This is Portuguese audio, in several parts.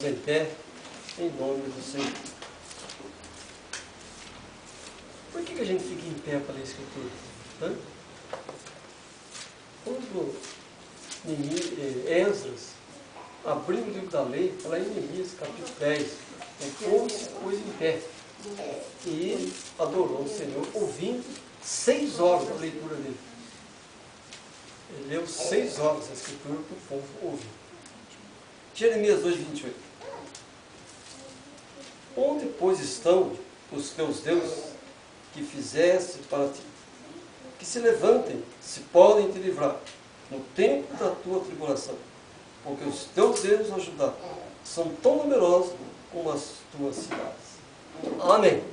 em pé, em nome do Senhor. Por que a gente fica em pé para ler a Escritura? Quando Esdras abriu o livro da lei, está lá em Neemias, capítulo 10, o povo se pôs em pé e adorou o Senhor, ouvindo 6 horas a leitura dele. Ele leu 6 horas a Escritura para o povo ouvir. Jeremias 2:28. Onde, pois, estão os teus deuses que fizeste para ti? Que se levantem, se podem te livrar, no tempo da tua tribulação, porque os teus deuses ajudar são tão numerosos como as tuas cidades. Amém.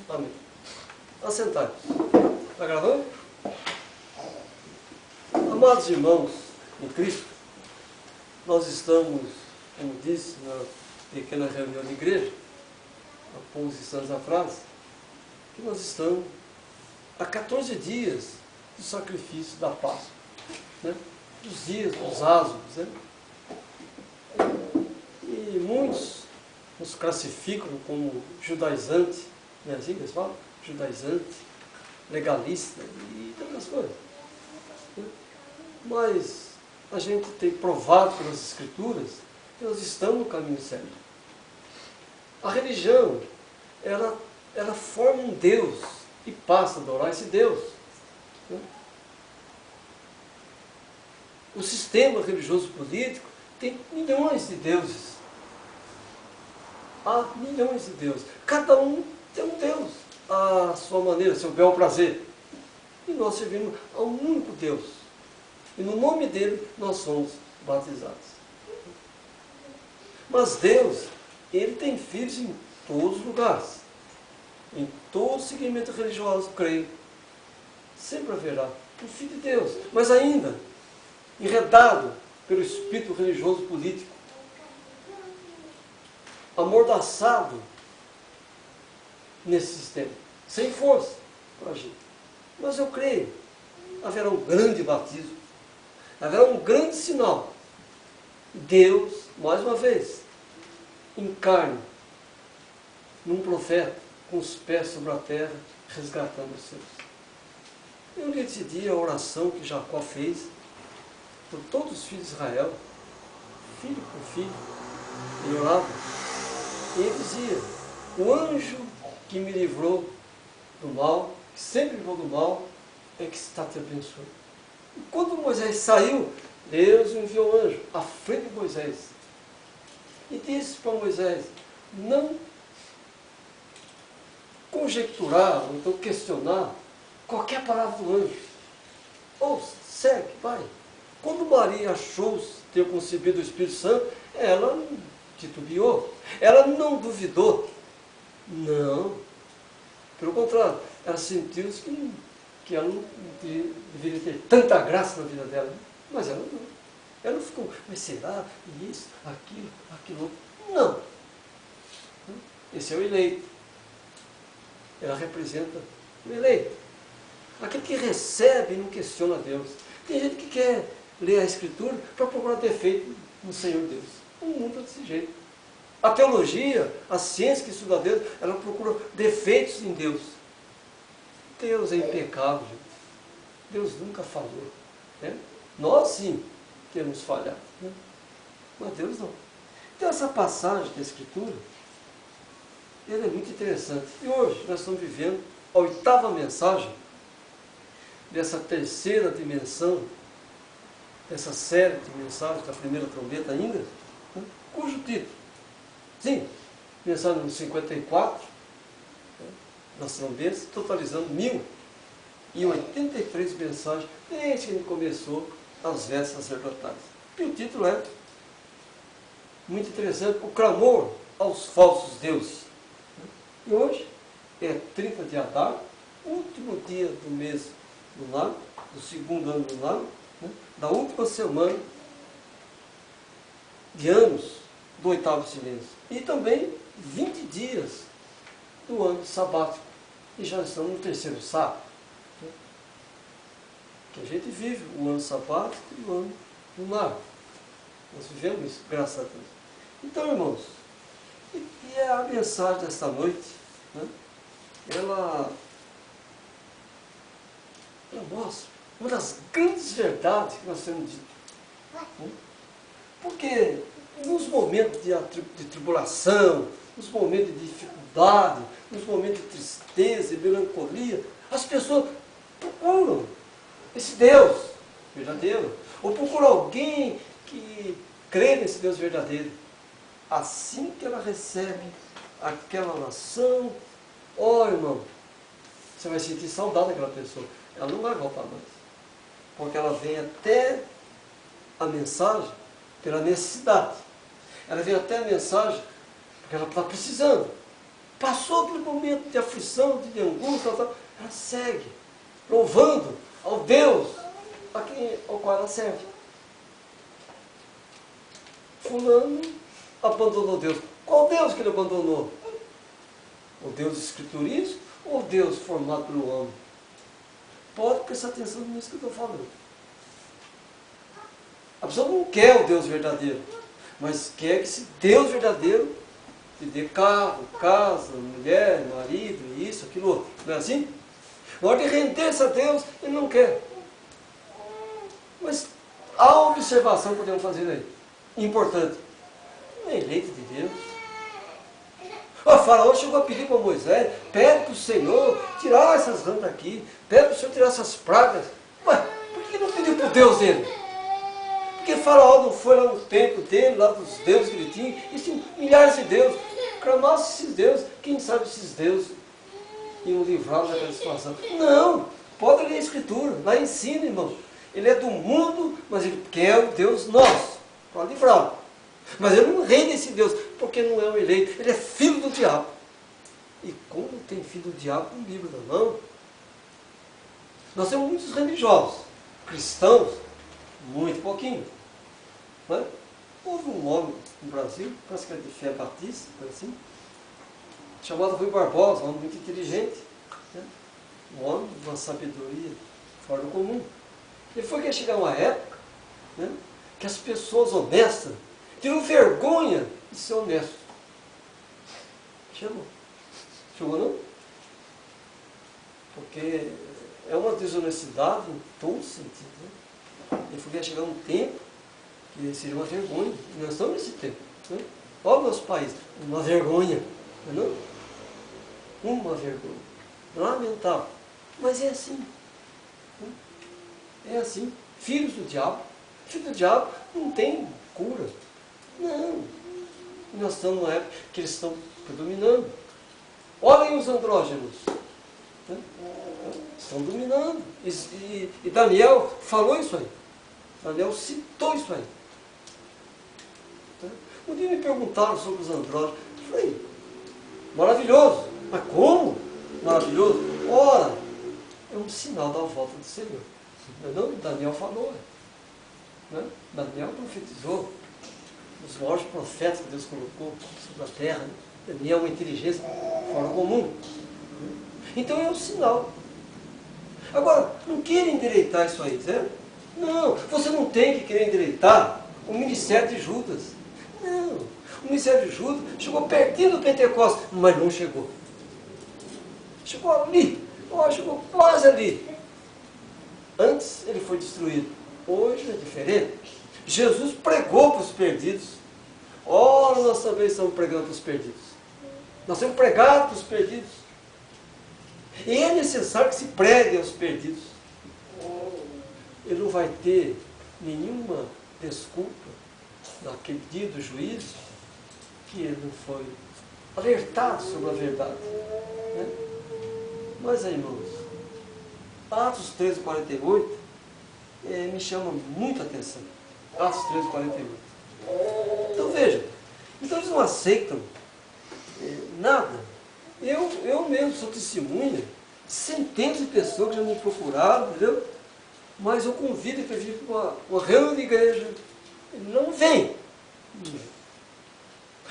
Amém. Assentai. Está gravando? Amados irmãos em Cristo, nós estamos, como disse, na pequena reunião de igreja, há poucos instantes atrás, que nós estamos há 14 dias do sacrifício da Páscoa, né? Dos dias, dos ázimos, né? E muitos nos classificam como judaizante, não é assim que eles falam? Judaizante, legalista e tantas coisas. Né? Mas a gente tem provado pelas Escrituras que nós estamos no caminho certo. A religião, ela forma um Deus e passa a adorar esse Deus. Né? O sistema religioso político tem milhões de deuses. Há milhões de deuses. Cada um tem um Deus, à sua maneira, seu bel prazer. E nós servimos a um único Deus. E no nome dele nós somos batizados. Mas Deus, ele tem filhos em todos os lugares. Em todo segmento religioso, creio, sempre haverá um filho de Deus. Mas ainda, enredado pelo espírito religioso político, amordaçado nesse sistema, sem força para agir. Mas eu creio, haverá um grande batismo, haverá um grande sinal. Deus, mais uma vez, encarne num profeta com os pés sobre a terra, resgatando os seus. Eu decidi a oração que Jacó fez por todos os filhos de Israel, filho por filho. Ele orava. E ele dizia: o anjo que me livrou do mal, que sempre livrou do mal, é que está te abençoando. E quando Moisés saiu, Deus enviou o anjo à frente de Moisés. E disse para Moisés: não conjecturar, ou então questionar qualquer palavra do anjo. Ouça, segue, vai. Quando Maria achou ter concebido o Espírito Santo, ela não titubeou, ela não duvidou. Não. Pelo contrário, ela sentiu que ela não deveria ter tanta graça na vida dela. Mas ela não. Ela não ficou, mas será isso, aquilo outro? Não. Esse é o eleito. Ela representa o eleito. Aquele que recebe e não questiona Deus. Tem gente que quer ler a Escritura para procurar defeito no Senhor Deus. O mundo é desse jeito. A teologia, a ciência que estuda Deus, ela procura defeitos em Deus. Deus é impecável, gente. Deus nunca falhou. Né? Nós sim temos falhado. Né? Mas Deus não. Então essa passagem da Escritura, ela é muito interessante. E hoje nós estamos vivendo a 8ª mensagem dessa terceira dimensão, dessa série de mensagens da primeira trombeta ainda, né? Cujo título, sim, mensagem número 54, né, das trombetas, totalizando 1083 mensagens, desde que a gente começou as vestes sacerdotais. E o título é muito interessante: o clamor aos falsos deuses. E hoje é 30 de Adar, último dia do mês lunar, do segundo ano lunar, né, da última semana de anos do 8º silêncio. E também 20 dias do ano sabático. E já estamos no 3º sábado. Né, que a gente vive o ano sabático e o ano lunar. Nós vivemos isso, graças a Deus. Então, irmãos, e é a mensagem desta noite, né? ela mostra uma das grandes verdades que nós temos dito. Né? Porque nos momentos de tribulação, nos momentos de dificuldade, nos momentos de tristeza e melancolia, as pessoas procuram esse Deus verdadeiro, ou procuram alguém que crê nesse Deus verdadeiro. Assim que ela recebe aquela oração, irmão, você vai sentir saudade daquela pessoa. Ela não vai voltar mais. Porque ela vem até a mensagem pela necessidade. Ela vem até a mensagem porque ela está precisando. Passou aquele momento de aflição, de angústia, ela segue, louvando ao Deus ao qual ela serve. Fulano abandonou Deus. Qual Deus que ele abandonou? O Deus escriturístico ou o Deus formado pelo homem? Pode prestar atenção nisso que eu estou falando. A pessoa não quer o Deus verdadeiro, mas quer que esse Deus verdadeiro lhe dê carro, casa, mulher, marido, isso, aquilo outro. Não é assim? Na hora de render-se a Deus, ele não quer. Mas há uma observação que podemos fazer aí. Importante. Não é eleito de Deus. O faraó chegou a pedir para Moisés, pede para o Senhor tirar essas rãs daqui, pede para o Senhor tirar essas pragas. Mas por que não pediu para o Deus dele? Porque o faraó não foi lá no templo dele, lá dos deuses que ele tinha, e tinha milhares de deuses. Clamasse esses deuses, quem sabe esses deuses iam livrá-lo daquela situação. Não, pode ler a Escritura, lá ensina, irmão. Ele é do mundo, mas ele quer o Deus nosso, para livrá-lo. Mas ele não reina esse Deus, porque não é um eleito, ele é filho do diabo. E como tem filho do diabo com Bíblia na mão? Nós temos muitos religiosos, cristãos, muito pouquinho. Não é? Houve um homem no Brasil, parece que era de fé batista, assim, chamado Rui Barbosa, um homem muito inteligente, né? Um homem de uma sabedoria fora do comum. E foi que chegar uma época, né, que as pessoas honestas tiram vergonha de ser honesto. Chegou. Chegou não? Porque é uma desonestidade em todo sentido. Né? E foi que chegar um tempo que seria uma vergonha. E nós estamos nesse tempo. Né? Olha o nosso país. Uma vergonha. Não? Uma vergonha. Lamentável. Mas é assim. Né? É assim. Filhos do diabo. Filho do diabo não tem cura. Não. Nós estamos numa época que eles estão predominando. Olhem os andrógenos. Né? Estão dominando. E Daniel falou isso aí. Daniel citou isso aí. Um dia me perguntaram sobre os andrógenos. Eu falei, maravilhoso. Mas como? Maravilhoso. Ora, é um sinal da volta do Senhor. Não, Daniel falou. Né? Daniel profetizou. Os maiores profetas que Deus colocou sobre a terra. Né? Daniel é uma inteligência fora do comum. Então é um sinal. Agora, não queira endireitar isso aí, certo? Não, você não tem que querer endireitar o ministério de Judas. Não, o ministério de Judas chegou pertinho do Pentecostes, mas não chegou. Chegou ali, chegou quase ali. Antes ele foi destruído. Hoje é diferente. Jesus pregou para os perdidos. Ora, nós também estamos pregando para os perdidos. Nós temos pregado para os perdidos. E é necessário que se pregue aos perdidos. Ele não vai ter nenhuma desculpa naquele dia do juízo que ele não foi alertado sobre a verdade. Né? Mas aí, irmãos, Atos 13:48 me chama muita atenção. Atos 13:48. Então veja, então eles não aceitam nada. Eu mesmo sou testemunha de centenas de pessoas que já me procuraram, entendeu? Mas eu convido para vir para uma reunião de igreja. Ele não vem.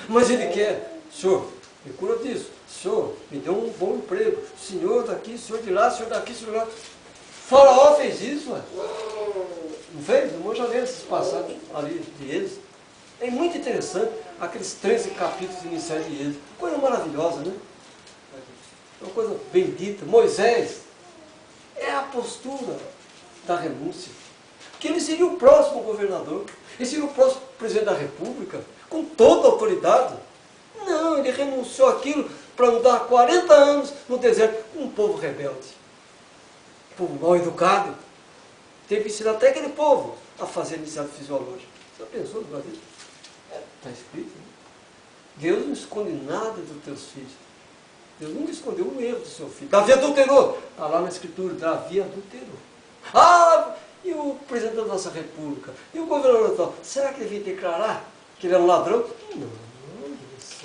Mas ele quer, Senhor, me cura disso. Senhor, me dê um bom emprego. Senhor daqui, Senhor de lá, Senhor daqui, Senhor de lá. Faraó fez isso, ué. Não fez? Eu já vi esses passagens ali de eles. É muito interessante. aqueles 13 capítulos iniciais de Êxodo. Coisa maravilhosa, né? Uma coisa bendita. Moisés é a postura da renúncia. Que ele seria o próximo governador. Ele seria o próximo presidente da República, com toda a autoridade. Não, ele renunciou àquilo para andar 40 anos no deserto com um povo rebelde. Um povo mal educado. Teve que ensinar até aquele povo a fazer iniciativa fisiológica. Você já pensou no Brasil? Está escrito, né? Deus não esconde nada dos teus filhos. Deus nunca escondeu um erro do seu filho. Davi adulterou. Está lá na Escritura, Davi adulterou. Ah, e o presidente da nossa república? E o governador tal? Será que ele devia declarar que ele é um ladrão?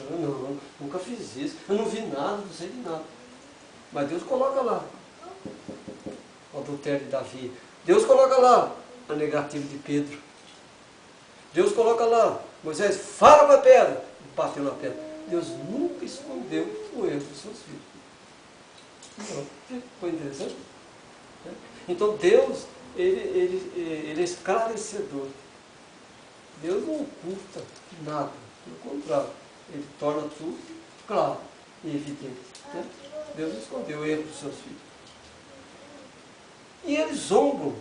Não, nunca fiz isso. Eu não vi nada, não sei de nada. Mas Deus coloca lá o adultério de Davi. Deus coloca lá a negativa de Pedro. Deus coloca lá, Moisés, fala com a pedra. E bateu na pedra. Deus nunca escondeu o erro dos seus filhos. Não, foi interessante? Então Deus, ele é esclarecedor. Deus não oculta nada. Pelo contrário, ele torna tudo claro e evidente. Né? Deus escondeu o erro dos seus filhos. E eles zombam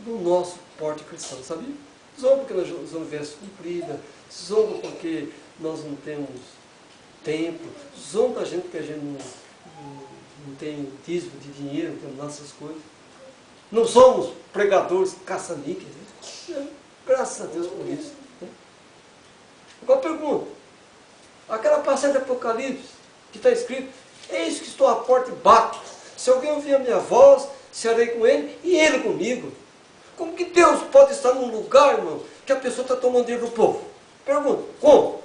do nosso porte cristão, sabia? Zombam porque nós usamos veste comprida, zombam porque nós não temos tempo, zombam da gente porque a gente não tem dízimo de dinheiro, não temos nossas coisas. Não somos pregadores caça-níqueis. Né? Graças a Deus por isso. Né? Agora pergunta, aquela passagem de Apocalipse que está escrito, eis que estou à porta e bato. Se alguém ouvir a minha voz, serei com ele e ele comigo. Como que Deus pode estar num lugar, irmão, que a pessoa está tomando dinheiro do povo? Pergunta, como?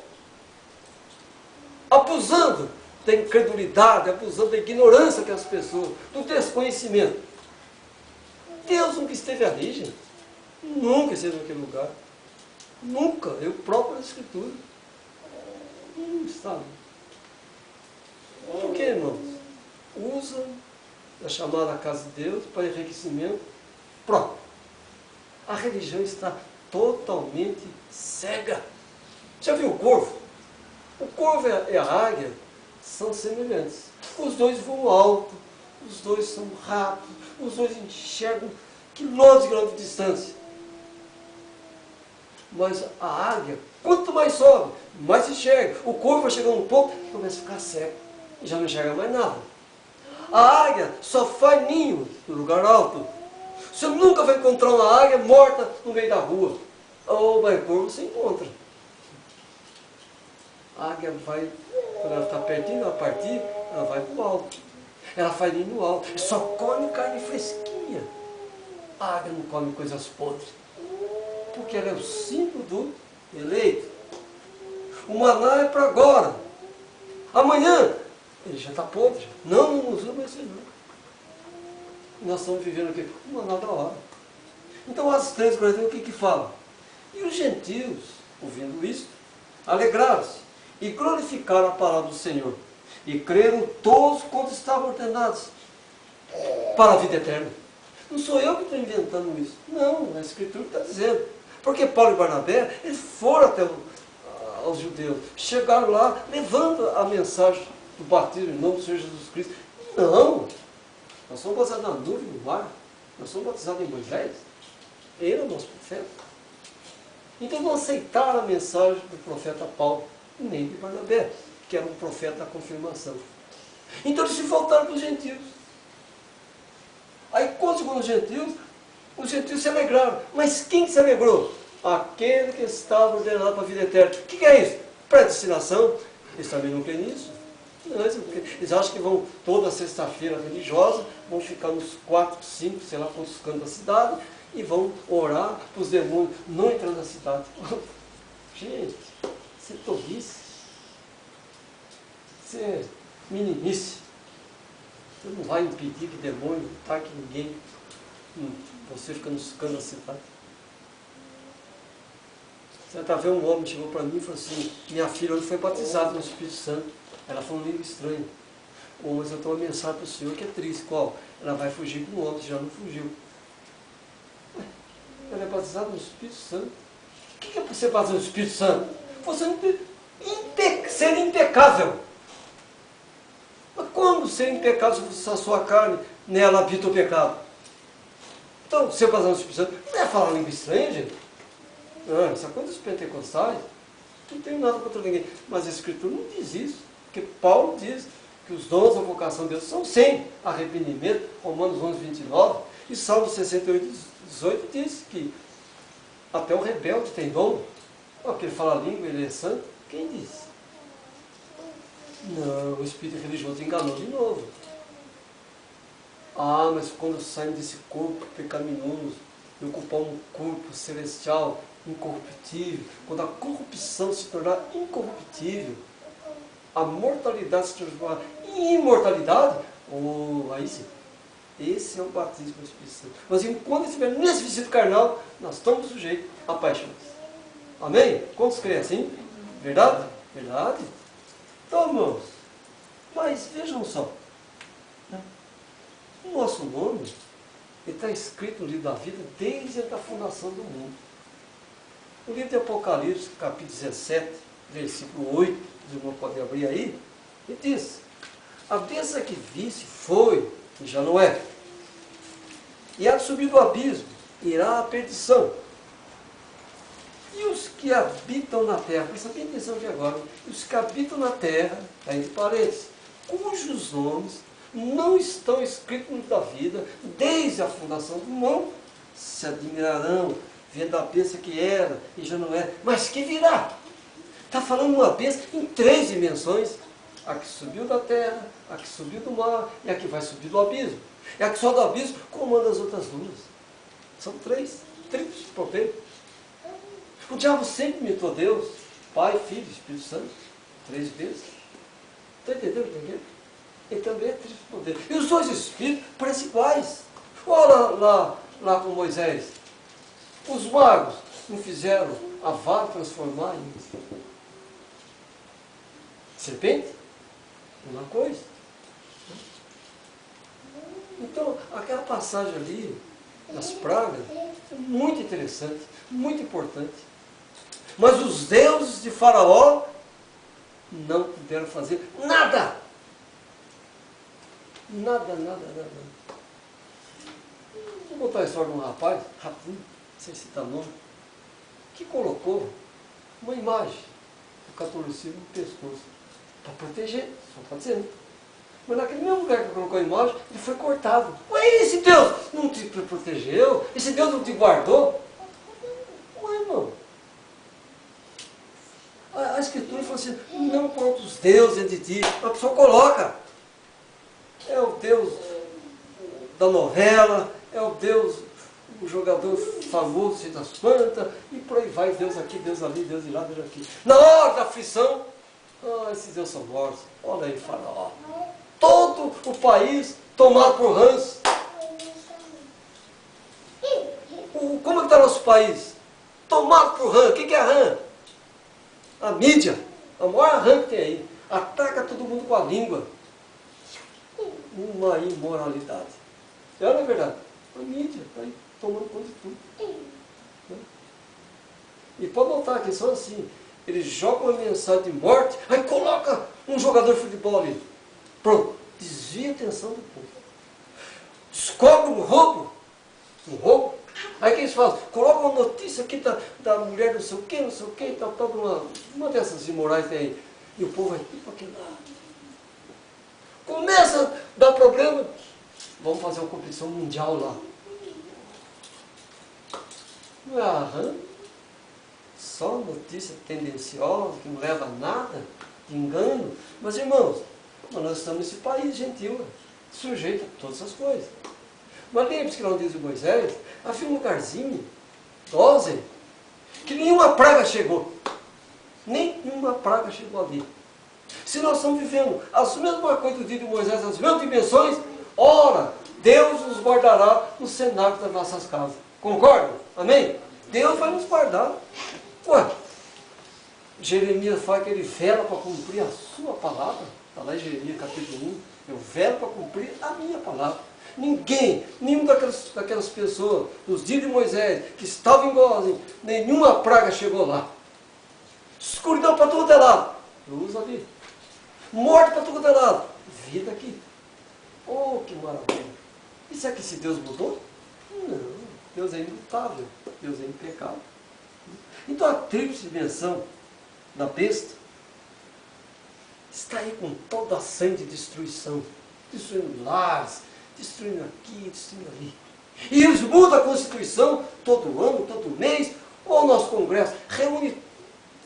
Abusando da incredulidade, abusando da ignorância que as pessoas, do desconhecimento. Deus nunca esteve ali, gente. Nunca esteve naquele lugar. Nunca. Eu próprio na Escritura. Não está ali. Por que, irmãos? Usam a chamada casa de Deus para enriquecimento próprio. A religião está totalmente cega. Já viu o corvo? O corvo e a águia são semelhantes. Os dois voam alto, os dois são rápidos, os dois enxergam quilômetros e quilômetros de distância. Mas a águia, quanto mais sobe, mais se enxerga. O corvo vai chegando um pouco e começa a ficar cego. E já não enxerga mais nada. A águia só faz ninho no lugar alto. Você nunca vai encontrar uma águia morta no meio da rua. Ou vai corvo, você encontra. A águia vai, quando ela está pertinho, ela partir, ela vai para o alto. Ela faz ninho no alto. Só come carne fresquinha. A águia não come coisas podres. Porque ela é o símbolo do eleito. O maná é para agora. Amanhã, ele já está podre. Não nos vai ser não. Nós estamos vivendo aqui o maná da hora. Então, as 3:41, o que fala? E os gentios, ouvindo isso, alegraram-se e glorificaram a palavra do Senhor. E creram todos quantos estavam ordenados para a vida eterna. Não sou eu que estou inventando isso. Não, a Escritura está dizendo. Porque Paulo e Barnabé, eles foram até aos judeus. Chegaram lá, levando a mensagem do batismo em nome do Senhor Jesus Cristo. Não! Nós somos batizados na nuvem, no mar. Nós somos batizados em Moisés. Ele é o nosso profeta. Então não aceitaram a mensagem do profeta Paulo, nem de Barnabé, que era um profeta da confirmação. Então eles se voltaram para os gentios. Aí quando chegou os gentios se alegraram. Mas quem se alegrou? Aquele que estava ordenado para a vida eterna. O que é isso? Predestinação. Eles também não creem nisso. Não, eles acham que vão toda sexta-feira religiosa, vão ficar nos 4, 5, sei lá quantos cantos da cidade, e vão orar para os demônios não entrar na cidade. Gente, isso é tobice. Isso é meninice. Você não vai impedir que demônio ataque ninguém. Você fica nos cantos da cidade. Certa vez um homem chegou para mim e falou assim, minha filha hoje foi batizada no Espírito Santo. Ela falou um língua estranha. Mas eu tenho uma mensagem para o senhor que é triste. Qual? Ela vai fugir com o homem, já não fugiu. Ela é batizada no Espírito Santo. O que é para ser batizado no Espírito Santo? Você não tem... Ser impecável. Mas como ser impecável se a sua carne, nela habita o pecado? Então, seu casamento do Espírito Santo não é falar língua estranha, gente. Não, essa coisa dos pentecostais, não tenho nada contra ninguém. Mas a Escritura não diz isso. Porque Paulo diz que os dons da vocação de Deus são sem arrependimento, Romanos 11, 29, e Salmo 68, 18 diz que até o rebelde tem dom. Porque ele fala a língua, ele é santo. Quem disse? Não, o espírito religioso enganou de novo. Ah, mas quando saímos desse corpo pecaminoso e ocupar um corpo celestial, incorruptível, quando a corrupção se tornar incorruptível, a mortalidade se transformar em imortalidade, aí sim, esse é o batismo do Espírito Santo. Mas enquanto estiver nesse vestido carnal, nós estamos sujeitos a paixões. Amém? Quantos creem assim? Verdade? Verdade? Então, irmãos, mas vejam só, né? O nosso nome está escrito no livro da vida desde a fundação do mundo. O livro de Apocalipse, capítulo 17, versículo 8, os irmãos podem abrir aí, e diz: a besta que visse foi, e já não é, e há de subir do abismo, irá à perdição. E os que habitam na terra, presta bem atenção aqui agora, os que habitam na terra, está entre parênteses, cujos nomes não estão escritos no livro da vida, desde a fundação do mundo, se admirarão, vendo a besta que era e já não é, mas que virá. Está falando uma besta em 3 dimensões: a que subiu da terra, a que subiu do mar e a que vai subir do abismo. E a que sobe do abismo comanda as outras 2. São 3 triplos de poder. O diabo sempre imitou Deus, Pai, Filho e Espírito Santo, 3 vezes. Está entendendo? Ele também é triplo poder. E os 2 espíritos parecem iguais. Olha lá com Moisés. Os magos não fizeram a vara transformar em serpente? Uma coisa. Então, aquela passagem ali, das pragas, é muito interessante, muito importante. Mas os deuses de Faraó não puderam fazer nada. Nada. Vou contar a história de um rapaz, rapidinho, sem citar nome, que colocou uma imagem do catolicismo no pescoço, para proteger, só está dizendo. Mas naquele mesmo lugar que colocou a imagem, ele foi cortado. Ué, esse Deus não te protegeu? Esse Deus não te guardou? Ué, irmão. A Escritura fala assim: não conta os deuses entre ti. A pessoa coloca. É o Deus da novela, é o Deus, o jogador famoso, sei das quantas, e por aí vai, Deus aqui, Deus ali, Deus de lá, Deus aqui. Na hora da aflição, esses deuses são mortos. Olha aí, Faraó. Todo o país tomado por rãs. Como é que está nosso país? Tomado por rã. O que é rã? A mídia. A maior rã que tem aí. Ataca todo mundo com a língua. Uma imoralidade. É ou não é verdade? A mídia está aí tomando conta de tudo. E pode notar que são assim. Eles jogam uma mensagem de morte, aí coloca um jogador de futebol ali. Pronto. Desvia a atenção do povo. Descobre um roubo. Aí o que eles fazem? Colocam uma notícia aqui da mulher não sei o que, tal, uma dessas imorais tem aí. E o povo vai tudo para aquele lado. Começa a dar problema. Vamos fazer uma competição mundial lá. Não é arranjo? Só notícia tendenciosa, que não leva a nada, de engano. Mas, irmãos, nós estamos nesse país gentil, sujeito a todas essas coisas. Mas lembre-se que lá onde diz o Moisés, havia um lugarzinho, Ózen, que nenhuma praga chegou. Nenhuma praga chegou ali. Se nós estamos vivendo as mesmas coisas do dia de Moisés, as mesmas dimensões, ora, Deus nos guardará no cenário das nossas casas. Concordam? Amém? Deus vai nos guardar. Ué, Jeremias fala que ele vela para cumprir a sua palavra. Está lá em Jeremias capítulo 1. Eu velo para cumprir a minha palavra. Nenhum daquelas pessoas, dos dias de Moisés, que estavam em Gósen, nenhuma praga chegou lá. Escuridão para todo lado. luz ali. Morte para todo lado, vida aqui. Oh, que maravilha. Isso é que se Deus mudou? Não, Deus é imutável, Deus é impecável. Então a tríplice dimensão da besta está aí com toda a ação de destruição, destruindo lares, destruindo aqui, destruindo ali. E eles mudam a Constituição todo ano, todo mês, ou o nosso Congresso reúne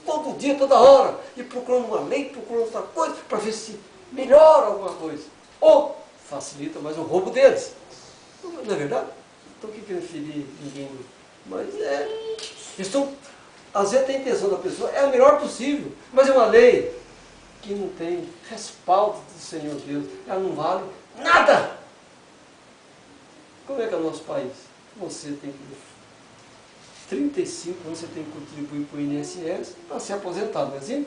todo dia, toda hora, e procurando uma lei, procurando outra coisa, para ver se melhora alguma coisa. Ou facilita mais o roubo deles. Não é verdade? Então, o que querem ferir ninguém? Mas às vezes a intenção da pessoa é a melhor possível, mas é uma lei que não tem respaldo do Senhor Deus. Ela não vale nada. Como é que é o nosso país? Você tem que, 35 anos, você tem que contribuir para o INSS para ser aposentado, não é assim?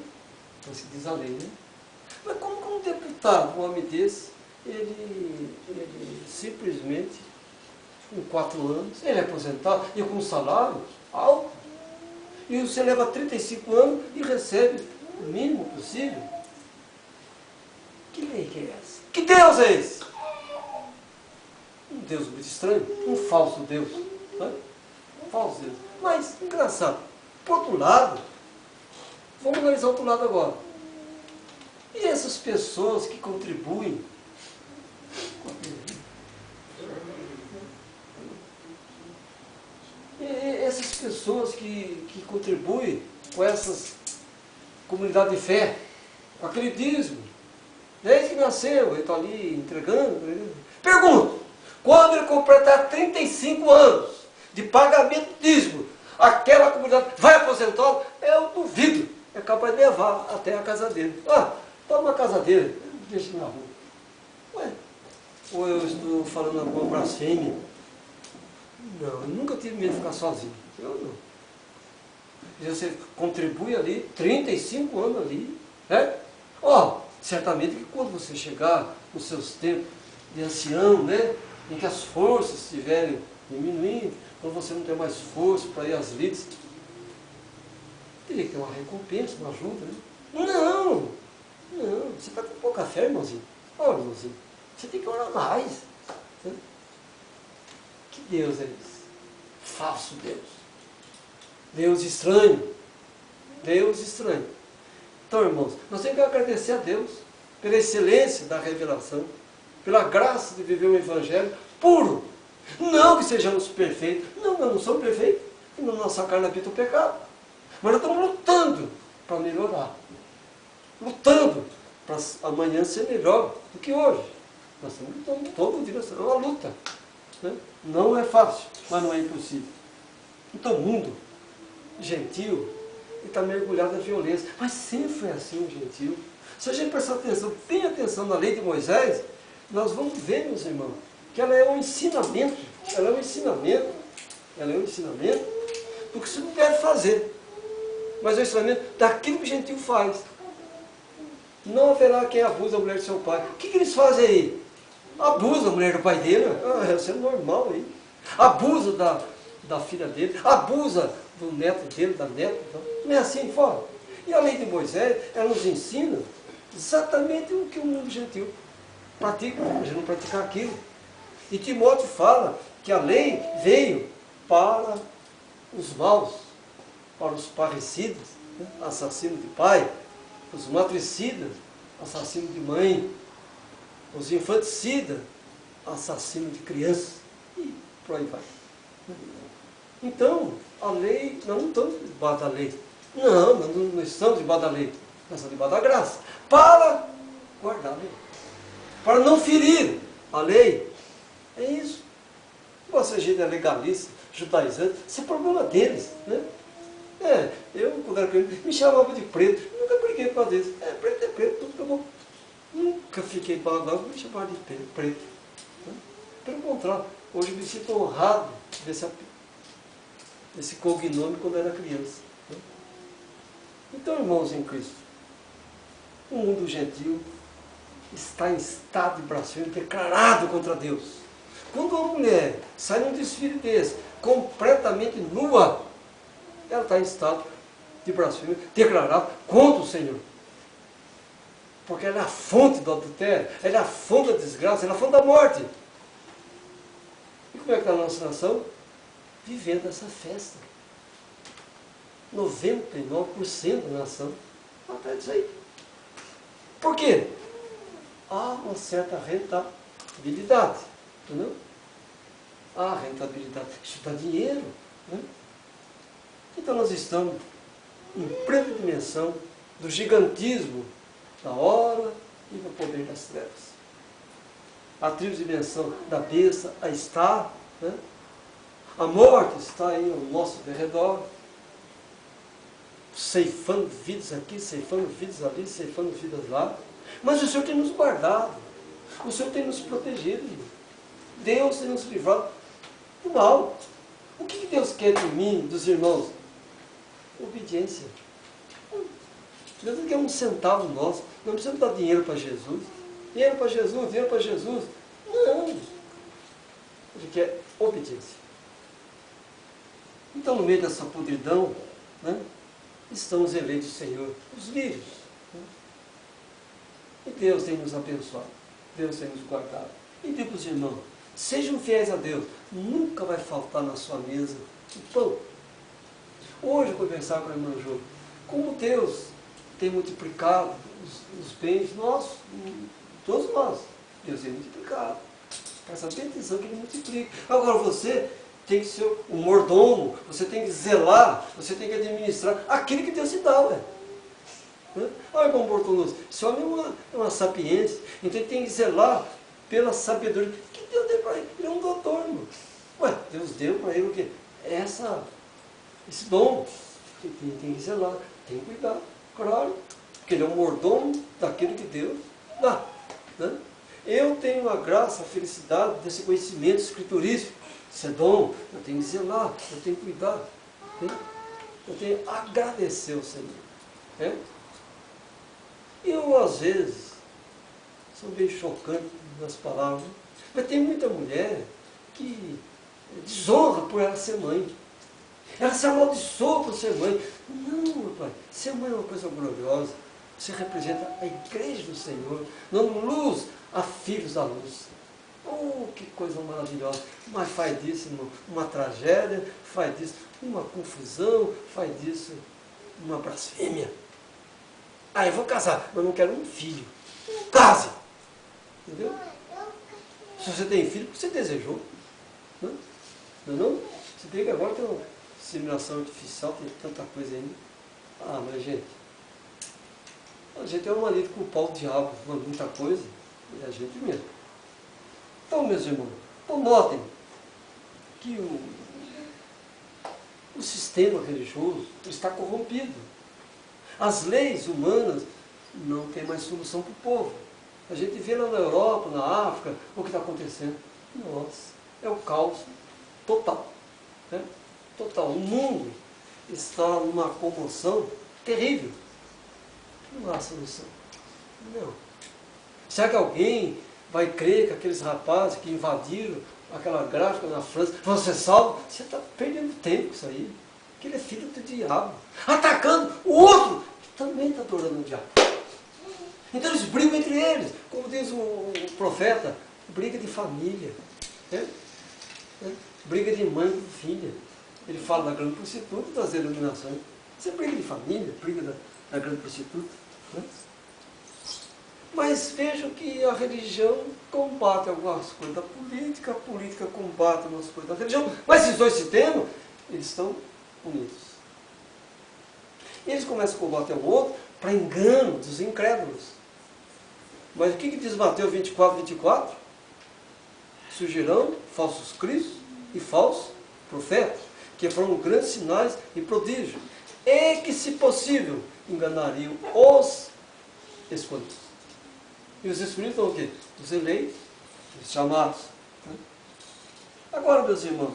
Então se diz a lei, né? Mas como que um deputado, um homem desse, ele simplesmente, com 4 anos, ele é aposentado e com um salário alto, e você leva 35 anos e recebe o mínimo possível? Que lei que é essa? Que Deus é esse? Um Deus muito estranho, um falso Deus. Né? Um falso Deus. Mas, engraçado, por outro lado, vamos analisar o outro lado agora. E essas pessoas que contribuem? E essas pessoas que contribuem com essas comunidades de fé, com aquele dízimo, desde que nasceu, ele está ali entregando. Pergunto, quando ele completar 35 anos de pagamento de dízimo, aquela comunidade vai aposentá-lo? Eu duvido. É capaz de levar até a casa dele. Toma a casa dele, deixa na rua. Ué, ou eu estou falando alguma blasfêmia? Não, eu nunca tive medo de ficar sozinho. Eu não. E você contribui ali, 35 anos ali, né? Certamente que quando você chegar nos seus tempos de ancião, né, em que as forças estiverem diminuindo, quando você não tem mais força para ir às lides, teria que ter uma recompensa, uma ajuda, né? Não, você está com pouca fé, irmãozinho. Irmãozinho, você tem que orar mais. Né? Que Deus é esse? Falso Deus. Deus estranho. Deus estranho. Então, irmãos, nós temos que agradecer a Deus pela excelência da revelação, pela graça de viver um evangelho puro. Não que sejamos perfeitos. Não, nós não somos perfeitos. E na nossa carne habita o pecado. Mas nós estamos lutando para melhorar. Lutando para amanhã ser melhor do que hoje. Nós estamos lutando todo dia. É uma luta. Né? Não é fácil, mas não é impossível. Então o mundo gentil está mergulhado na violência. Mas sempre foi assim o gentil. Se a gente prestar atenção, bem atenção na lei de Moisés, nós vamos ver, meus irmãos, que ela é um ensinamento. Ela é um ensinamento. Ela é um ensinamento do que você não deve fazer. Mas é um ensinamento daquilo que o gentil faz. Não haverá quem abuse a mulher de seu pai. O que eles fazem aí? Abusa a mulher do pai dele. Isso é normal aí. Abusa da filha dele. Abusa do neto dele, da neta. Não é assim fora. E a lei de Moisés, ela nos ensina exatamente o que o mundo gentil pratica. A gente não praticar aquilo. E Timóteo fala que a lei veio para os maus, para os parricidas, né? Assassinos de pai, os matricidas, assassinos de mãe, os infanticidas, assassinos de crianças, e por aí vai. Então, a lei, nós não estamos debaixo da lei. Não, nós não estamos debaixo da lei. Nós estamos debaixo da graça. Para guardar a lei. Para não ferir a lei. É isso. Você, gente, é legalista, judaizante, isso é problema deles. Né? Eu, quando era criança, me chamava de preto. Nunca briguei por causa disso. Preto é preto, tudo acabou. Nunca fiquei bagunçado, me chamavam de preto. Né? Pelo contrário, hoje me sinto honrado desse cognome quando era criança. Né? Então, irmãos em Cristo, o mundo gentil está em estado de blasfêmia declarado contra Deus. Quando uma mulher sai num desfile desse, completamente nua, ela está em estado de blasfêmia declarado contra o Senhor. Porque ela é a fonte do adultério, ela é a fonte da desgraça, ela é a fonte da morte. E como é que está a nossa nação? Vivendo essa festa. 99% da nação está disso aí. Por quê? Há uma certa rentabilidade. Entendeu? Há rentabilidade. Isso dá dinheiro. Né? Então nós estamos em plena dimensão do gigantismo da hora e do poder das trevas. A dimensão da besta aí está. Né? A morte está aí ao nosso derredor, ceifando vidas aqui, ceifando vidas ali, ceifando vidas lá. Mas o Senhor tem nos guardado, o Senhor tem nos protegido, Deus tem nos livrado do mal. O que Deus quer de mim, dos irmãos? Obediência. Deus não quer um centavo nosso, não precisamos dar dinheiro para Jesus. Dinheiro para Jesus, dinheiro para Jesus. Não. Ele quer obediência. Então, no meio dessa podridão, né, estão os eleitos do Senhor, os lírios. Né? E Deus tem nos abençoado, Deus tem nos guardado. E digo para os irmãos, sejam fiéis a Deus, nunca vai faltar na sua mesa o pão. Hoje eu conversava com a irmã Jô, como Deus tem multiplicado os bens nossos, todos nós, Deus tem multiplicado. Presta bem atenção que Ele multiplica. Agora você tem que ser um mordomo, você tem que zelar, você tem que administrar aquilo que Deus te dá, ué. Olha, irmão Bortoloso, esse homem é uma sapiência, então ele tem que zelar pela sabedoria que Deus deu para ele. Ele é um doutor, irmão. Ué, Deus deu para ele o quê? Esse dom. Ele tem que zelar, tem que cuidar, claro, porque ele é um mordomo daquilo que Deus dá. Né? Eu tenho a graça, a felicidade desse conhecimento escriturístico. Isso é dom, eu tenho que zelar, eu tenho que cuidar. Né? Eu tenho que agradecer ao Senhor. Né? Eu, às vezes, sou meio chocante nas palavras, mas tem muita mulher que desonra por ela ser mãe. Ela se amaldiçoa por ser mãe. Não, meu pai, ser mãe é uma coisa gloriosa. Você representa a igreja do Senhor, dando luz a filhos da luz. Oh, que coisa maravilhosa. Mas faz disso, irmão, uma tragédia, faz disso uma confusão, faz disso uma blasfêmia. Ah, eu vou casar, mas não quero um filho. Case! Entendeu? Se você tem filho, você desejou. Não? Não? Você tem que agora ter uma inseminação artificial, tem tanta coisa ainda. Ah, mas gente, a gente é um marido com o pau do diabo, muita coisa, e a gente mesmo. Então, meus irmãos, então notem que o sistema religioso está corrompido. As leis humanas não têm mais solução para o povo. A gente vê lá na Europa, na África, o que está acontecendo. Nossa, é o caos total. Né? Total. O mundo está numa comoção terrível. Não há solução. Não. Será que alguém vai crer que aqueles rapazes que invadiram aquela gráfica na França vão ser salvos? Você está perdendo tempo com isso aí. Que ele é filho do diabo. Atacando o outro que também está adorando o diabo. Então eles brigam entre eles. Como diz o profeta, briga de família. Briga de mãe com filha. Ele fala da grande prostituta e das iluminações. Você briga de família, briga da grande prostituta. Né? Mas vejam que a religião combate algumas coisas da política, a política combate algumas coisas da religião, mas esses dois sistemas, eles estão unidos. E eles começam a combater o outro para engano dos incrédulos. Mas o que diz Mateus 24, 24? Surgirão falsos cristos e falsos profetas, que farão grandes sinais e prodígios, e que, se possível, enganariam os escolhidos. E os escolhidos são o quê? Os eleitos, os chamados. Né? Agora, meus irmãos,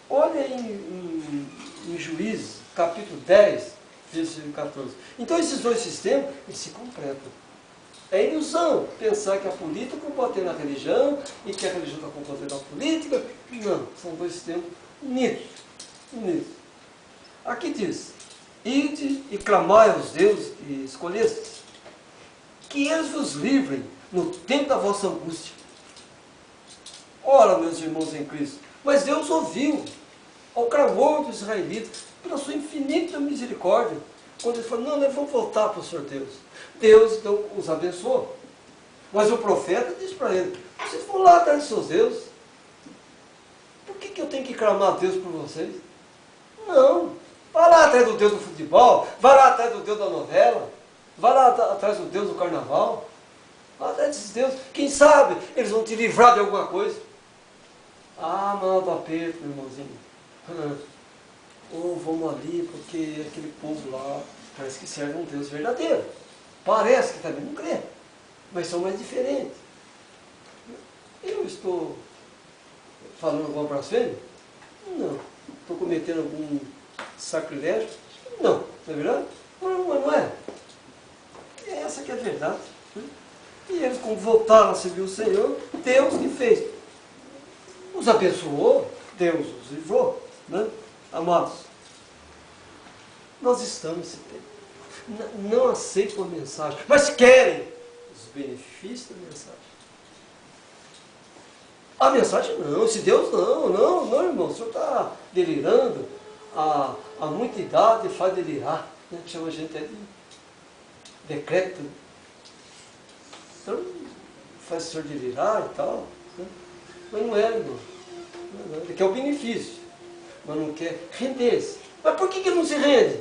olha em Juízes, capítulo 10, versículo 14. Então, esses dois sistemas, eles se completam. É ilusão pensar que a política combateu na religião e que a religião está combatendo a política. Não, são dois sistemas unidos. Aqui diz, ide e clamai aos deuses que escolhestes. que eles vos livrem no tempo da vossa angústia. Ora, meus irmãos em Cristo, mas Deus ouviu ao clamor dos israelitas pela sua infinita misericórdia, quando ele falou, não, nós vamos voltar para o Senhor Deus. Deus, então, os abençoou. Mas o profeta disse para ele, vocês vão lá atrás dos seus deuses. Por que eu tenho que clamar a Deus por vocês? Não. Vai lá atrás do Deus do futebol, vai lá atrás do Deus da novela, vai lá atrás do Deus do carnaval, vai atrás desses deuses. Quem sabe eles vão te livrar de alguma coisa. Ah, manda aperto, meu irmãozinho. Ou vamos ali porque aquele povo lá parece que serve um Deus verdadeiro. Parece que também não crê, mas são mais diferentes. Eu estou falando alguma blasfêmia? Não. Estou cometendo algum sacrilégio? Não. Não é verdade? Não é. Essa que é a verdade. E eles, como voltaram a servir o Senhor, Deus que fez. Os abençoou, Deus os livrou. Né? Amados, nós estamos nesse tempo. Não aceitam a mensagem, mas querem os benefícios da mensagem. A mensagem não, esse Deus não, irmão, o senhor está delirando. A muita idade faz delirar, né? Que chama a gente de decrépito. Então, faz o senhor delirar e tal. Né? Mas não é, irmão. Ele quer o benefício, mas não quer render-se. Mas por que ele não se rende?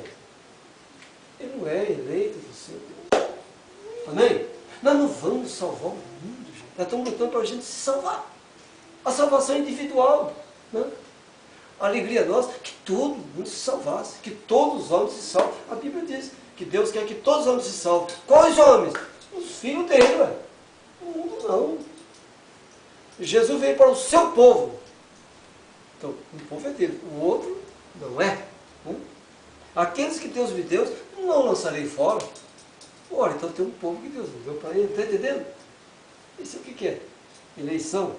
Ele não é eleito do seu Deus. Amém? Nós não vamos salvar o mundo, gente. Nós estamos lutando para a gente se salvar. A salvação é individual. Né? A alegria nossa é que todo mundo se salvasse, que todos os homens se salvem. A Bíblia diz que Deus quer que todos os homens se salvem. Quais homens? Os filhos dele, ué. O mundo não. Jesus veio para o seu povo. Então, o povo é dele, o outro não é. Né? Aqueles que Deus me deu, não lançarei fora. Ora, então tem um povo que Deus deu para ele, está entendendo? Isso é o que é? Eleição,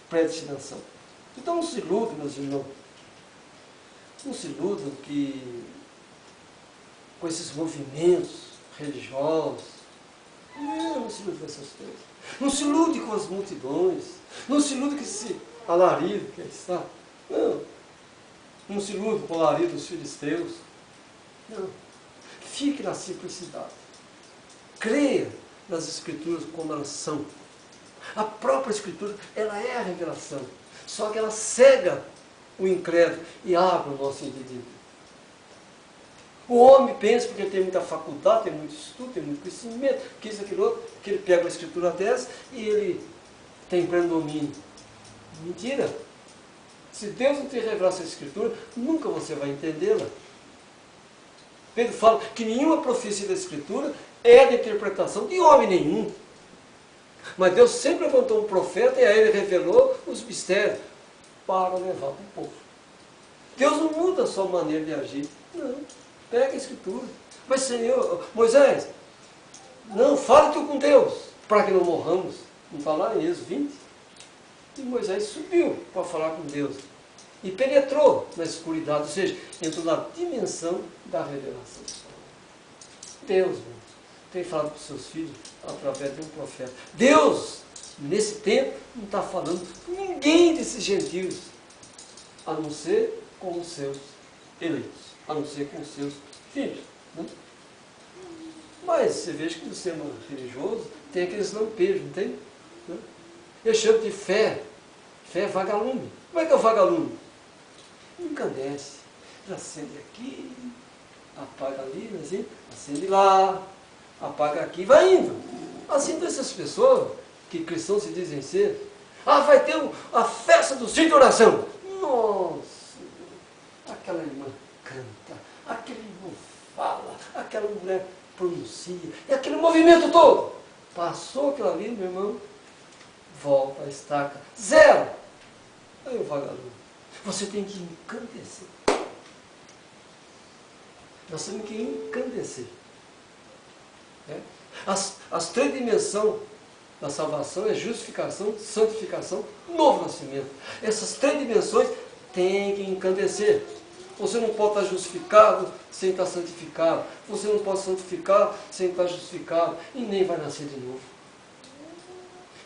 predestinação. Então não se iludam, meus irmãos. Não se iludam que com esses movimentos religiosos. Não se ilude com essas coisas. Não se ilude com as multidões. Não se ilude com esse alarido que está. Não. Não se ilude com o alarido dos filisteus. Não. Fique na simplicidade. Creia nas Escrituras como elas são. A própria Escritura, ela é a revelação. Só que ela cega o incrédulo e abre o nosso entendimento. O homem pensa, porque tem muita faculdade, tem muito estudo, tem muito conhecimento, que isso, aquilo outro, que ele pega uma escritura dessa e ele tem pleno domínio. Mentira! Se Deus não te revelar essa escritura, nunca você vai entendê-la. Pedro fala que nenhuma profecia da escritura é de interpretação de homem nenhum. Mas Deus sempre levantou um profeta e a ele revelou os mistérios para levar para o povo. Deus não muda a sua maneira de agir. Não. Pega a escritura. Mas Senhor, Moisés, não, fale tu com Deus, para que não morramos. Não está lá em Êxodo 20? E Moisés subiu para falar com Deus. E penetrou na escuridade, ou seja, entrou na dimensão da revelação. Deus tem falado para os seus filhos através de um profeta. Deus, nesse tempo, não está falando com ninguém desses gentios, a não ser com os seus eleitos, a não ser com os seus filhos. Né? Mas você veja que no sistema religioso tem aqueles lampejos, não tem? Né? Eu chamo de fé. Fé é vagalume. Como é que é o vagalume? Encandece. Acende aqui, apaga ali, assim, acende lá, apaga aqui, vai indo. Assim dessas pessoas que cristãos se dizem ser. Ah, vai ter a festa do sítio de oração. Nossa, aquela irmã canta, aquele irmão fala, aquela mulher pronuncia, e aquele movimento todo. Passou aquilo ali, meu irmão, volta a estaca. Zero. Aí o vagalume. Você tem que encandecer. Nós temos que encandecer. Né? As três dimensões da salvação é justificação, santificação, novo nascimento. Essas três dimensões têm que encandecer. Você não pode estar justificado sem estar santificado. Você não pode santificar sem estar justificado. E nem vai nascer de novo.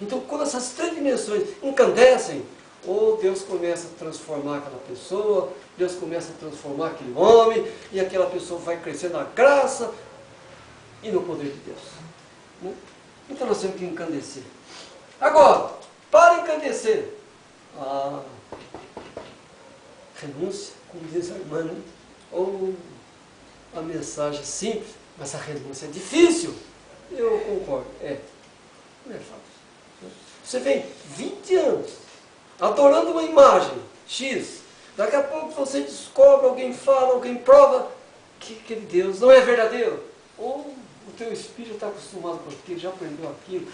Então, quando essas três dimensões incandescem, ou Deus começa a transformar aquela pessoa, Deus começa a transformar aquele homem, e aquela pessoa vai crescer na graça e no poder de Deus. Né? Então nós temos que encandecer. Agora, para encandecer, renúncia, como diz a irmã, né? Ou a mensagem simples, mas a renúncia é difícil. Eu concordo, não é fácil. Você vem 20 anos adorando uma imagem X, daqui a pouco você descobre, alguém fala, alguém prova que aquele Deus não é verdadeiro. Ou o teu espírito está acostumado com aquilo, já aprendeu aquilo.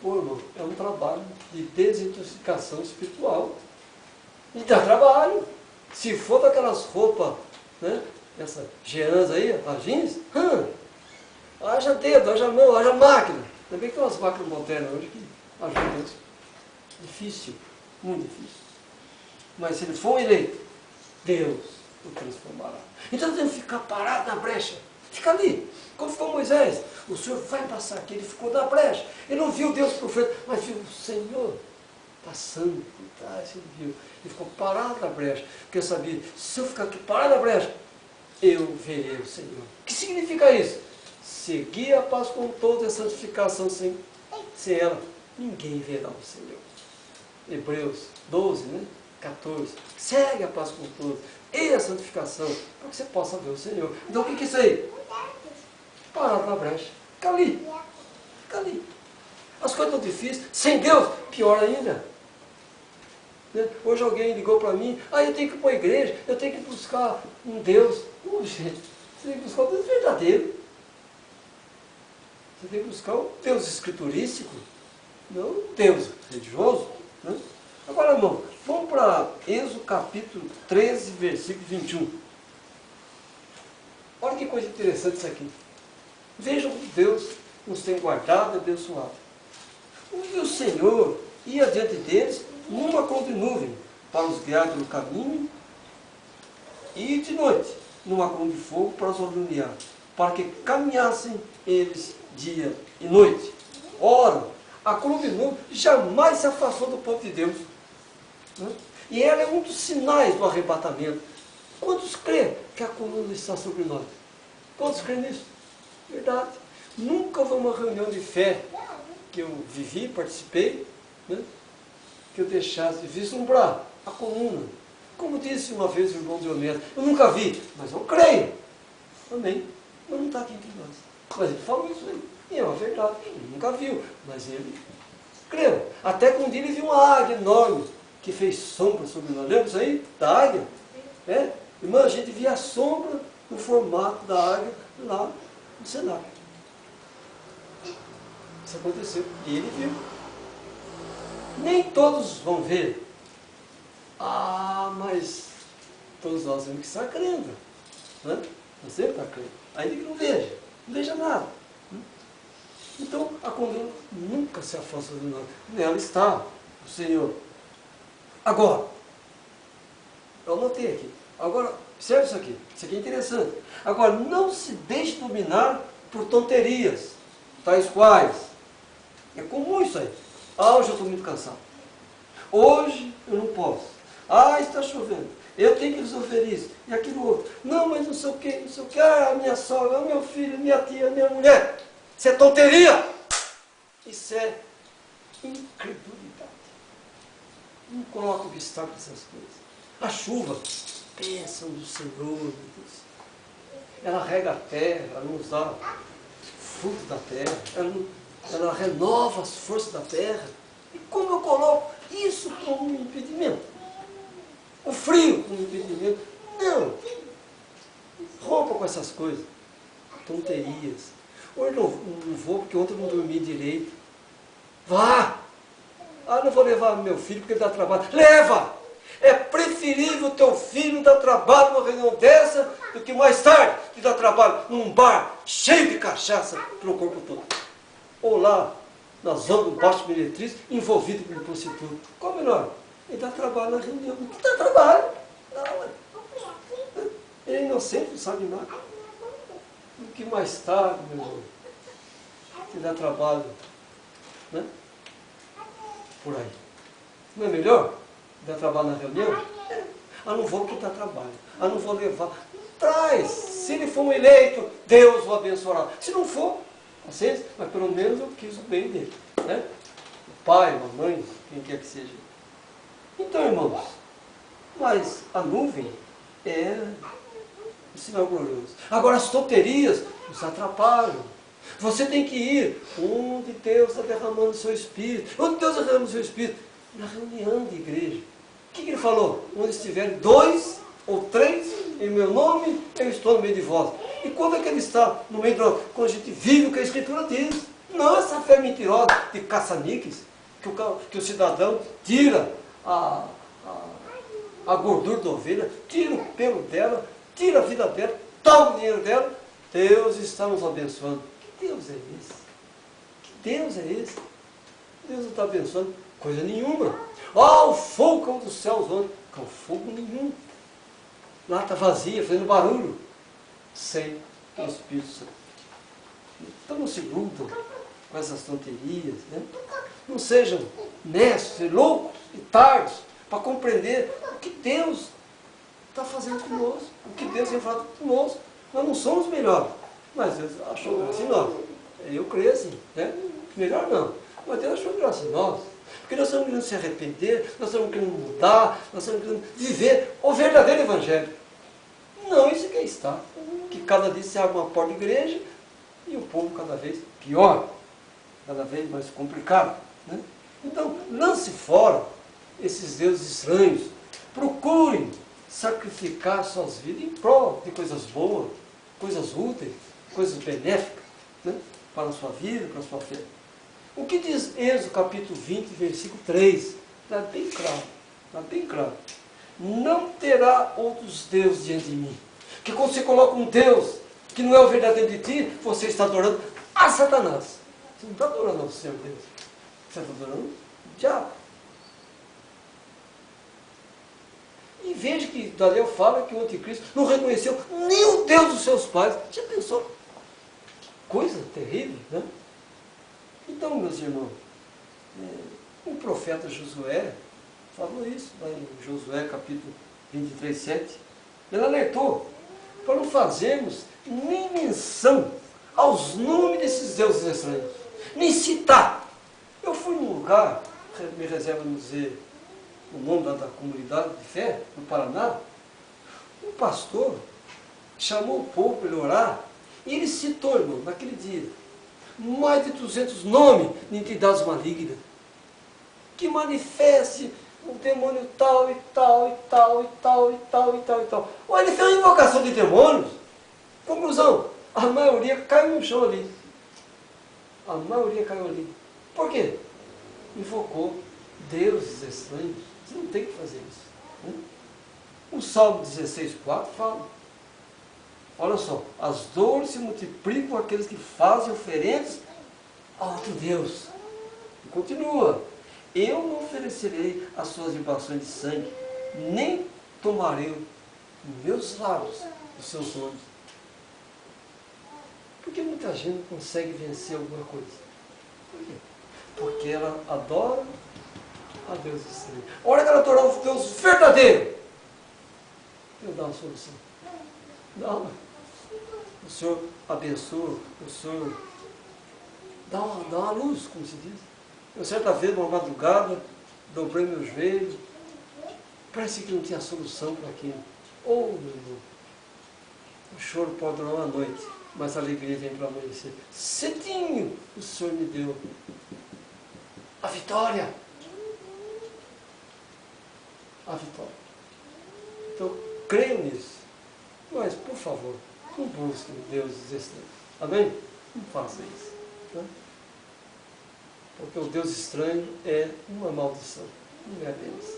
Pô, irmão, é um trabalho de desintoxicação espiritual. E dá trabalho. Se for daquelas roupas, né? Essa jeans aí, a jeans, haja dedo, haja mão, haja máquina. Ainda bem que tem umas máquinas modernas hoje que ajudam isso. Difícil, muito difícil. Mas se ele for eleito, Deus o transformará. Então tem que ficar parado na brecha. Fica ali. Como ficou Moisés. O Senhor vai passar aqui. Ele ficou na brecha. Ele não viu Deus profeta, mas viu o Senhor passando por trás. Ele viu. Ele ficou parado na brecha. Porque eu sabia, se eu ficar aqui parado na brecha, eu verei o Senhor. O que significa isso? Seguir a paz com toda a santificação sem ela. Ninguém verá o Senhor. Hebreus 12, né? 14. Segue a paz com todos. E a santificação, para que você possa ver o Senhor. Então o que é isso aí? Parado na brecha. Fica ali. Fica ali. As coisas estão difíceis. Sem Deus, pior ainda. Né? Hoje alguém ligou para mim, eu tenho que ir para a igreja, eu tenho que buscar um Deus. Gente, você tem que buscar o Deus verdadeiro. Você tem que buscar o Deus escriturístico, não o Deus religioso. Né? Agora, irmão, vamos para Êxodo capítulo 13, versículo 21. Olha que coisa interessante isso aqui. Vejam que Deus nos tem guardado e abençoado. E o Senhor ia diante deles numa coluna de nuvem para os guiar pelo caminho, e de noite numa coluna de fogo para os alumiar, para que caminhassem eles dia e noite. Ora, a coluna de nuvem jamais se afastou do povo de Deus. Né? E ela é um dos sinais do arrebatamento. Quantos creem que a coluna está sobre nós? Quantos creem nisso? Verdade. Nunca houve uma reunião de fé que eu vivi, participei, né? Que eu deixasse de vislumbrar a coluna. Como disse uma vez o irmão Dioneto, eu nunca vi, mas eu creio. Amém. Mas não está aqui entre nós. Mas ele falou isso aí. E é uma verdade. Ele nunca viu, mas ele creu. Até que um dia ele viu uma águia enorme que fez sombra sobre nós. Lembra isso aí? Da águia? Irmã, a gente via a sombra no formato da águia lá no cenário. Isso aconteceu. E ele viu. Nem todos vão ver. Mas todos nós temos que estar crendo. Né? Você está crendo. Ainda que não veja. Não veja nada. Então, a coluna nunca se afasta de nós. Nela está o Senhor. Agora, eu anotei aqui. Agora, observe isso aqui. Isso aqui é interessante. Agora, não se deixe dominar por tonterias, tais quais. É comum isso aí. Hoje eu estou muito cansado. Hoje eu não posso. Está chovendo. Eu tenho que resolver isso e aquilo outro. Não, mas não sei o que, não sei o que. A minha sogra, o meu filho, minha tia, a minha mulher. Isso é tonteria. Isso é incredulidade. Não coloca obstáculo nessas coisas. A chuva, bênção do Senhor, meu Deus. Ela rega a terra, ela nos dá fruto da terra, ela renova as forças da terra. E como eu coloco isso como um impedimento? O frio como um impedimento? Não. Rompa com essas coisas. Tonterias. Hoje não vou porque ontem eu não dormi direito. Vá! Não vou levar meu filho porque ele dá trabalho. Leva! É preferível o teu filho dar trabalho numa reunião dessa do que mais tarde te dar trabalho num bar cheio de cachaça pelo corpo todo. Ou lá, na zona do baixo meretriz, envolvido com prostituta. Qual melhor? Ele dá trabalho na reunião. Não dá trabalho. Não, é inocente, não sabe nada. O que mais tarde, meu irmão, te dá trabalho, né? Por aí. Não é melhor dar trabalho na reunião? Ah, não vou porque dá trabalho. Ah, não vou levar. Traz. Se ele for um eleito, Deus o abençoará. Se não for, paciência, mas pelo menos eu quis o bem dele, né? O pai, a mãe, quem quer que seja. Então, irmãos, mas a nuvem é um sinal glorioso. Agora, as tonterias nos atrapalham. Você tem que ir onde Deus está derramando o seu Espírito. Onde Deus está derramando o seu Espírito? Na reunião de igreja. O que ele falou? Onde estiverem 2 ou 3 em meu nome, eu estou no meio de vós. E quando é que ele está no meio de nós? Quando a gente vive o que a Escritura diz. Não essa fé mentirosa de caça-níqueis, que o cidadão tira a gordura da ovelha, tira o pelo dela, tira a vida dela, toma o dinheiro dela. Deus está nos abençoando. Que Deus é esse? Que Deus é esse? Deus não está abençoando coisa nenhuma. O fogo caiu dos céus onde? Com fogo nenhum. Lá está vazia, fazendo barulho. Sem o Espírito Santo. Então não se iludam com essas tonterias, né? Não sejam nestos, loucos e tardos para compreender o que Deus está fazendo conosco, o que Deus tem falado conosco. Nós não somos melhores, mas Deus achou graça em nós. Eu creio assim, né? Melhor não, mas Deus achou graça em nós. Porque nós estamos querendo se arrepender, nós estamos querendo mudar, nós estamos querendo viver o verdadeiro Evangelho. Não, isso é que está. Que cada dia se abre uma porta de igreja e o povo cada vez pior, cada vez mais complicado, né? Então, lance fora esses deuses estranhos. Procurem sacrificar suas vidas em prol de coisas boas, coisas úteis, coisas benéficas, né? Para a sua vida, para a sua fé. O que diz Êxodo capítulo 20, versículo 3? Está bem claro. Está bem claro. Não terá outros deuses diante de mim. Porque quando você coloca um Deus que não é o verdadeiro de ti, você está adorando a Satanás. Você não está adorando ao Senhor Deus. Você está adorando o diabo. E veja que Daniel fala que o anticristo não reconheceu nem o Deus dos seus pais. Já pensou? Que coisa terrível, né? Então, meus irmãos, o profeta Josué falou isso, lá em Josué capítulo 23, 7. Ele alertou para não fazermos nem menção aos nomes desses deuses estranhos, nem citar. Eu fui num lugar, me reserva não dizer o nome da comunidade de fé, no Paraná. Um pastor chamou o povo para ele orar, e ele citou, irmão, naquele dia, mais de 200 nomes de entidades malignas, que manifeste o demônio tal e tal e tal e tal e tal e tal e tal. Olha, ele fez uma invocação de demônios. Conclusão, a maioria caiu no chão ali. A maioria caiu ali. Por quê? Invocou deuses estranhos. Você não tem que fazer isso, né? O Salmo 16,4 fala. Olha só, as dores se multiplicam aqueles que fazem oferendas a outro Deus. E continua. Eu não oferecerei as suas libações de sangue, nem tomarei os meus lábios os seus nomes. Por que muita gente não consegue vencer alguma coisa? Por quê? Porque ela adora a Deus estranho. A hora que ela adorar o Deus verdadeiro, Deus dá uma solução. Não. O Senhor abençoa, o Senhor dá uma luz, como se diz. Eu certa vez, numa madrugada, dobrei meus joelhos, parece que não tinha solução para aquilo. Oh, meu irmão, o choro pode durar uma noite, mas a alegria vem para amanhecer. Cedinho o Senhor me deu a vitória. A vitória. Então, creio nisso. Mas, por favor, não busquem deuses estranhos. Amém? Não faça isso. Né? Porque o Deus estranho é uma maldição. Não é bênção.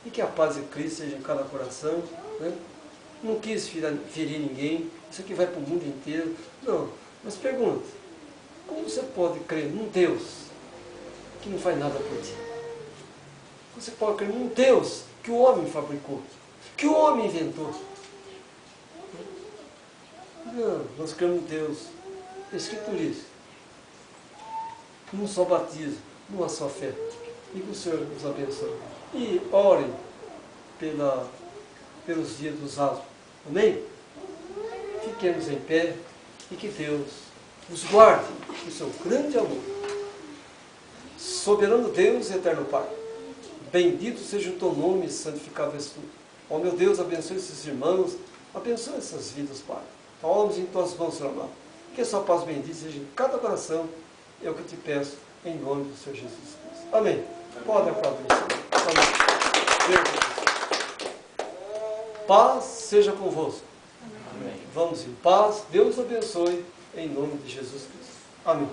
E que a paz de Cristo seja em cada coração. Né? Não quis ferir ninguém. Isso aqui vai para o mundo inteiro. Não. Mas pergunta. Como você pode crer num Deus que não faz nada por ti? Você pode crer num Deus que o homem fabricou, que o homem inventou. Não, nós cremos em Deus. Escriturize. Num só batismo, numa só fé. E que o Senhor nos abençoe. E orem pelos dias dos asmos. Amém? Fiquemos em pé e que Deus nos guarde o seu grande amor. Soberano Deus e eterno Pai, bendito seja o teu nome, santificado és tu. Ó meu Deus, abençoe esses irmãos, abençoe essas vidas, Pai. Toma-nos em tuas mãos, Senhor amado. Que a sua paz bendita seja em cada coração. É o que eu te peço, em nome do Senhor Jesus Cristo. Amém. Pode aplaudir, Senhor. Amém. Paz seja convosco. Amém. Vamos em paz. Deus abençoe, em nome de Jesus Cristo. Amém.